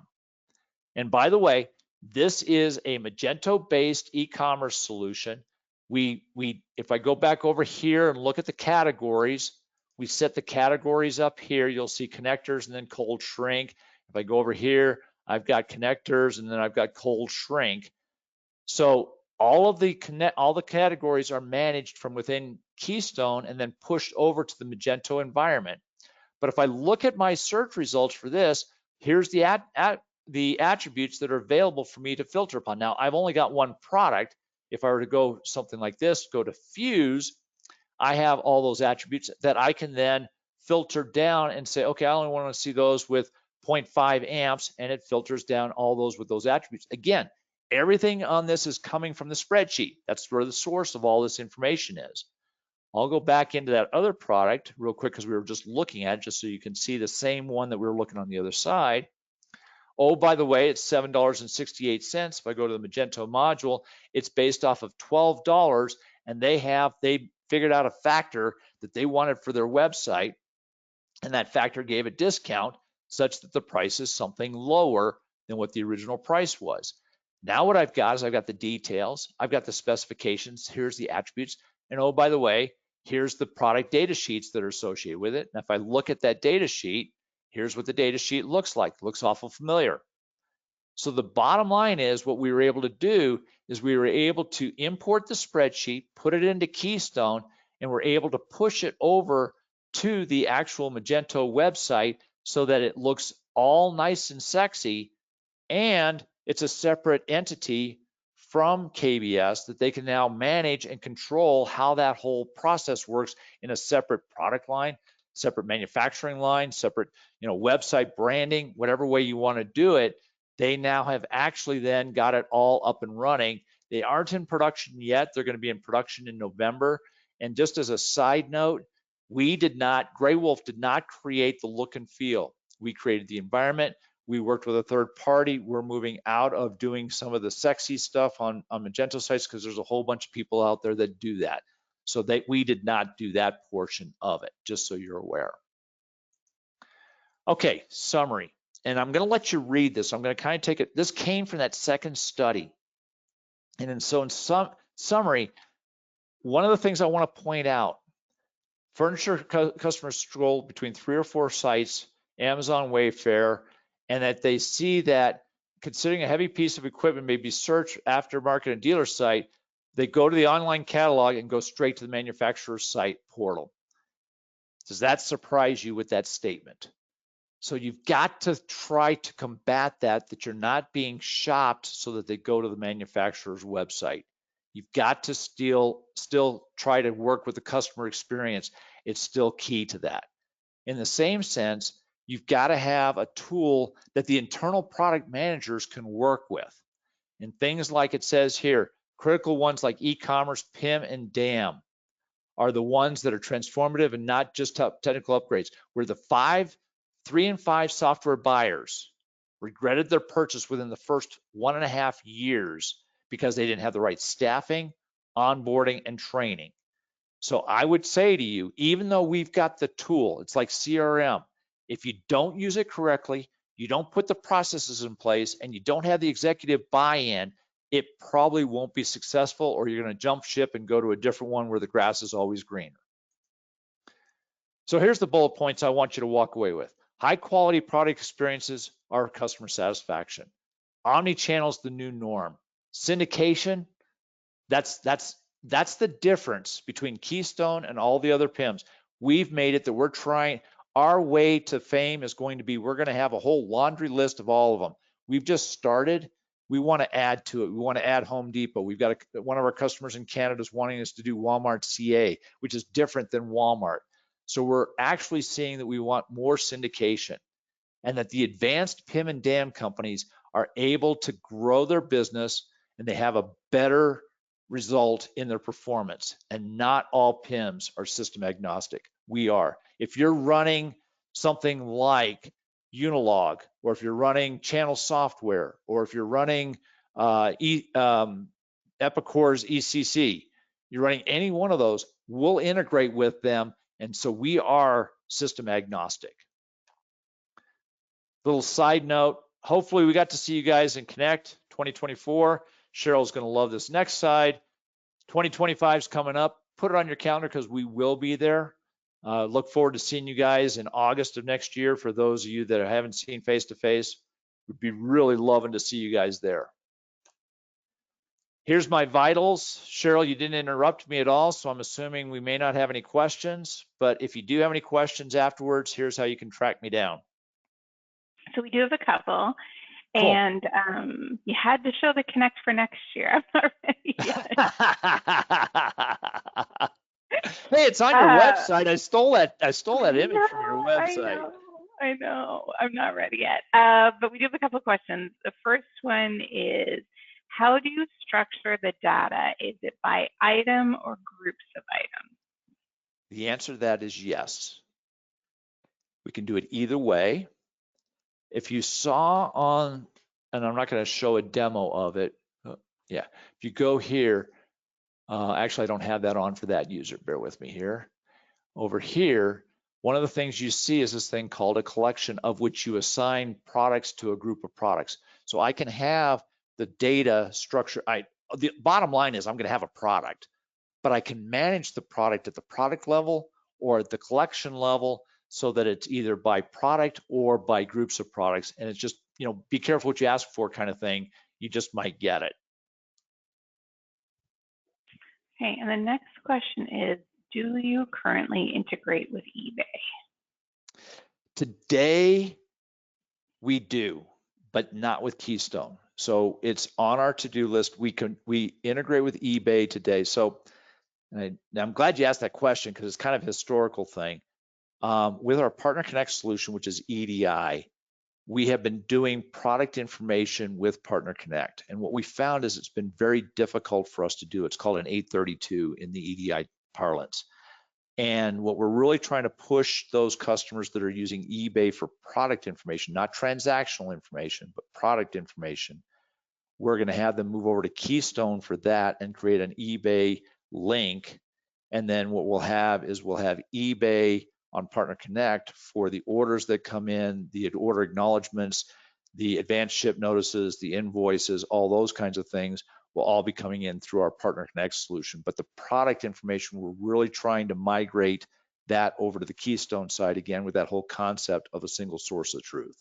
And by the way, this is a Magento-based e-commerce solution. If I go back over here and look at the categories, we set the categories up here. You'll see connectors and then cold shrink. If I go over here, I've got connectors and then I've got cold shrink. So all the categories are managed from within Keystone and then pushed over to the Magento environment. But if I look at my search results for this, here's the attributes that are available for me to filter upon. Now, I've only got one product. If I were to go something like this, go to Fuse, I have all those attributes that I can then filter down and say, okay, I only want to see those with 0.5 amps, and it filters down all those with those attributes. Again, everything on this is coming from the spreadsheet. That's where the source of all this information is. I'll go back into that other product real quick because we were just looking at it, just so you can see the same one that we were looking on the other side. Oh, by the way, it's $7.68. If I go to the Magento module, it's based off of $12, and they figured out a factor that they wanted for their website, and that factor gave a discount such that the price is something lower than what the original price was. Now what I've got is I've got the details, I've got the specifications, here's the attributes, and oh, by the way, here's the product data sheets that are associated with it. And if I look at that data sheet, here's what the data sheet looks like. It looks awful familiar. So the bottom line is what we were able to do is we were able to import the spreadsheet, put it into Keystone, and we're able to push it over to the actual Magento website so that it looks all nice and sexy, and it's a separate entity from KBS that they can now manage and control how that whole process works in a separate product line, separate manufacturing line, separate website branding, whatever way you want to do it. They now have actually then got it all up and running. They aren't in production yet. They're going to be in production in November. And just as a side note, Grey Wolf did not create the look and feel. We created the environment. We worked with a third party. We're moving out of doing some of the sexy stuff on Magento sites because there's a whole bunch of people out there that do that. So we did not do that portion of it, just so you're aware. Okay, summary. and I'm going to let you read this. I'm going to kind of take it. This came from that second study. And in summary, one of the things I want to point out, furniture customers scroll between 3 or 4 sites, Amazon, Wayfair, and that they see that considering a heavy piece of equipment may be searched aftermarket and dealer site, they go to the online catalog and go straight to the manufacturer's site portal. Does that surprise you with that statement? So you've got to try to combat that you're not being shopped so that they go to the manufacturer's website. You've got to still try to work with the customer experience. It's still key to that. In the same sense, you've got to have a tool that the internal product managers can work with. And things like it says here, critical ones like e-commerce, PIM, and DAM are the ones that are transformative and not just technical upgrades. Where the 3 and 5 software buyers regretted their purchase within the first 1.5 years because they didn't have the right staffing, onboarding, and training. So I would say to you, even though we've got the tool, it's like CRM, if you don't use it correctly, you don't put the processes in place, and you don't have the executive buy-in, it probably won't be successful, or you're going to jump ship and go to a different one where the grass is always greener. So here's the bullet points I want you to walk away with. High quality product experiences are customer satisfaction. Omnichannel is the new norm. Syndication, that's the difference between Keystone and all the other PIMs. We've made it that we're trying, our way to fame is going to be, we're going to have a whole laundry list of all of them. We've just started. We want to add to it. We want to add Home Depot. We've got one of our customers in Canada is wanting us to do Walmart CA, which is different than Walmart. So we're actually seeing that we want more syndication, and that the advanced PIM and DAM companies are able to grow their business and they have a better result in their performance. And not all PIMs are system agnostic. We are. If you're running something like Unilog, or if you're running channel software, or if you're running Epicor's ECC, you're running any one of those, we'll integrate with them. And so we are system agnostic. Little side note, hopefully we got to see you guys in Connect 2024. Cheryl's going to love this next side. 2025 is coming up. Put it on your calendar because we will be there. Look forward to seeing you guys in August of next year. For those of you that haven't seen face-to-face, we'd be really loving to see you guys there. Here's my vitals. Cheryl, you didn't interrupt me at all, so I'm assuming we may not have any questions, but if you do have any questions afterwards, here's how you can track me down. So we do have a couple. Cool. And you had to show the Connect for next year. I'm not ready yet. Hey, it's on your website. I stole that image from your website. I know. I'm not ready yet. But we do have a couple of questions. The first one is, how do you structure the data? Is it by item or groups of items? The answer to that is yes. We can do it either way. If you saw on, and I'm not going to show a demo of it. Yeah, if you go here, actually I don't have that on for that user. Bear with me here. Over here, one of the things you see is this thing called a collection, of which you assign products to a group of products. So I can have the data structure. The bottom line is I'm going to have a product, but I can manage the product at the product level or at the collection level, so that it's either by product or by groups of products. And it's just, be careful what you ask for kind of thing. You just might get it. Okay, and the next question is, do you currently integrate with eBay? Today, we do, but not with Keystone. So it's on our to-do list. We integrate with eBay today. So I'm glad you asked that question, because it's kind of a historical thing. With our Partner Connect solution, which is EDI, we have been doing product information with Partner Connect. And what we found is it's been very difficult for us to do. It's called an 832 in the EDI parlance. And what we're really trying to push those customers that are using eBay for product information, not transactional information, but product information, we're going to have them move over to Keystone for that and create an eBay link. And then what we'll have is eBay on Partner Connect for the orders that come in, the order acknowledgments, the advanced ship notices, the invoices, all those kinds of things will all be coming in through our Partner Connect solution. But the product information, we're really trying to migrate that over to the Keystone side again with that whole concept of a single source of truth.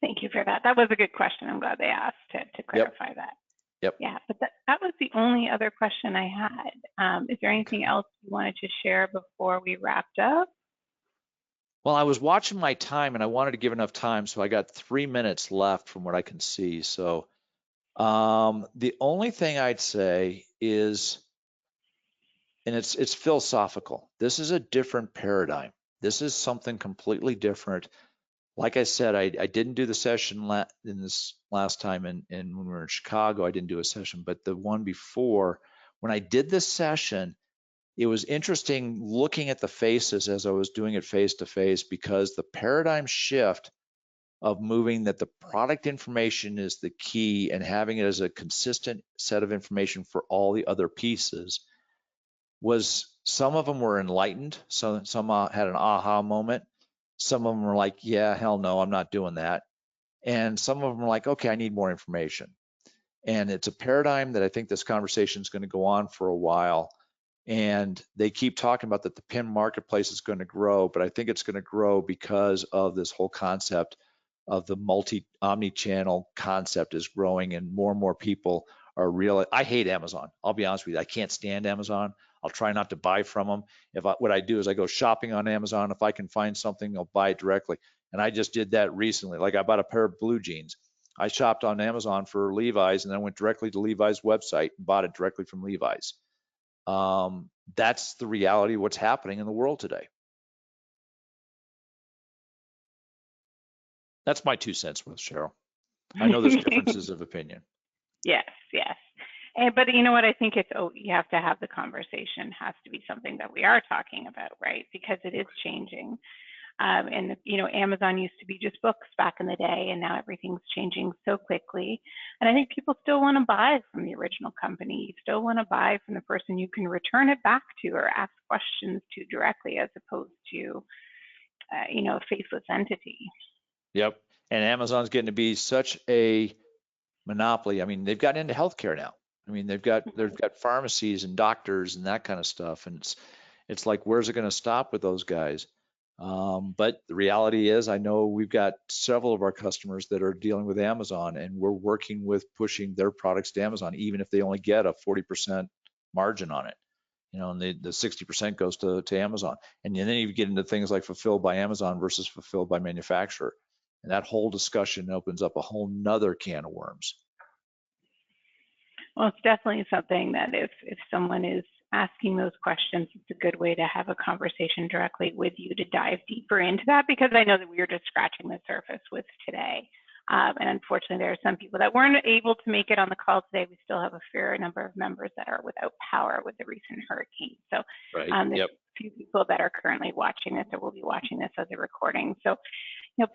Thank you for that. That was a good question. I'm glad they asked to clarify that. Yep. Yeah, but that was the only other question I had. Is there anything else you wanted to share before we wrapped up? Well, I was watching my time and I wanted to give enough time, so I got 3 minutes left from what I can see. So the only thing I'd say is, and it's philosophical, this is a different paradigm. This is something completely different. Like I said, I didn't do the session in this last time, and when we were in Chicago, I didn't do a session, but the one before, when I did this session, it was interesting looking at the faces as I was doing it face to face, because the paradigm shift of moving that the product information is the key and having it as a consistent set of information for all the other pieces was, some of them were enlightened. So some had an aha moment. Some of them were like, yeah, hell no, I'm not doing that. And some of them were like, okay, I need more information. And it's a paradigm that I think this conversation is going to go on for a while. And they keep talking about that the PIM marketplace is going to grow, but I think it's going to grow because of this whole concept of the omni-channel concept is growing, and more people are real. I hate Amazon. I'll be honest with you. I can't stand Amazon. I'll try not to buy from them. What I do is I go shopping on Amazon. If I can find something, I'll buy it directly. And I just did that recently. Like I bought a pair of blue jeans. I shopped on Amazon for Levi's and then went directly to Levi's website and bought it directly from Levi's. That's the reality of what's happening in the world today. That's my 2 cents worth, Cheryl. I know there's differences of opinion. Yes. But you know what? I think you have to have the conversation. Has to be something that we are talking about, right? Because it is changing. And Amazon used to be just books back in the day, and now everything's changing so quickly. And I think people still want to buy from the original company. You still want to buy from the person you can return it back to or ask questions to directly, as opposed to a faceless entity. Yep. And Amazon's getting to be such a monopoly. I mean, they've gotten into healthcare now. I mean, they've got pharmacies and doctors and that kind of stuff. And it's like, where's it going to stop with those guys? But the reality is, I know we've got several of our customers that are dealing with Amazon, and we're working with pushing their products to Amazon, even if they only get a 40% margin on it. And the 60% goes to Amazon. And then you get into things like fulfilled by Amazon versus fulfilled by manufacturer. And that whole discussion opens up a whole nother can of worms. Well, it's definitely something that if someone is asking those questions, it's a good way to have a conversation directly with you to dive deeper into that, because I know that we were just scratching the surface with today. And unfortunately, there are some people that weren't able to make it on the call today. We still have a fair number of members that are without power with the recent hurricane. So there's a few people that are currently watching this or will be watching this as a recording. So,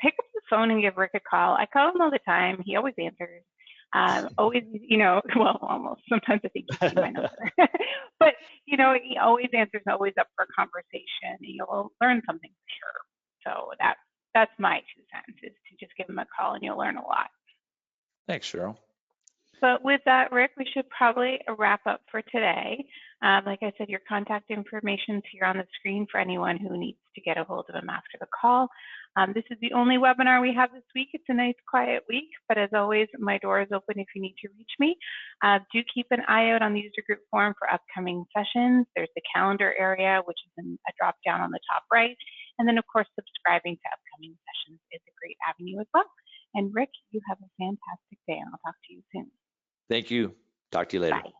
pick up the phone and give Rick a call. I call him all the time. He always answers. Always, well, almost. Sometimes I think you see my number. But, he always answers, always up for a conversation. And you'll learn something for sure. So that's my 2 cents, is to just give him a call and you'll learn a lot. Thanks, Cheryl. But with that, Rick, we should probably wrap up for today. Like I said, your contact information is here on the screen for anyone who needs to get a hold of him after the call. This is the only webinar we have this week. It's a nice, quiet week, but as always, my door is open if you need to reach me. Do keep an eye out on the user group forum for upcoming sessions. There's the calendar area, which is in a drop down on the top right. And then, of course, subscribing to upcoming sessions is a great avenue as well. And Rick, you have a fantastic day, and I'll talk to you soon. Thank you. Talk to you later. Bye.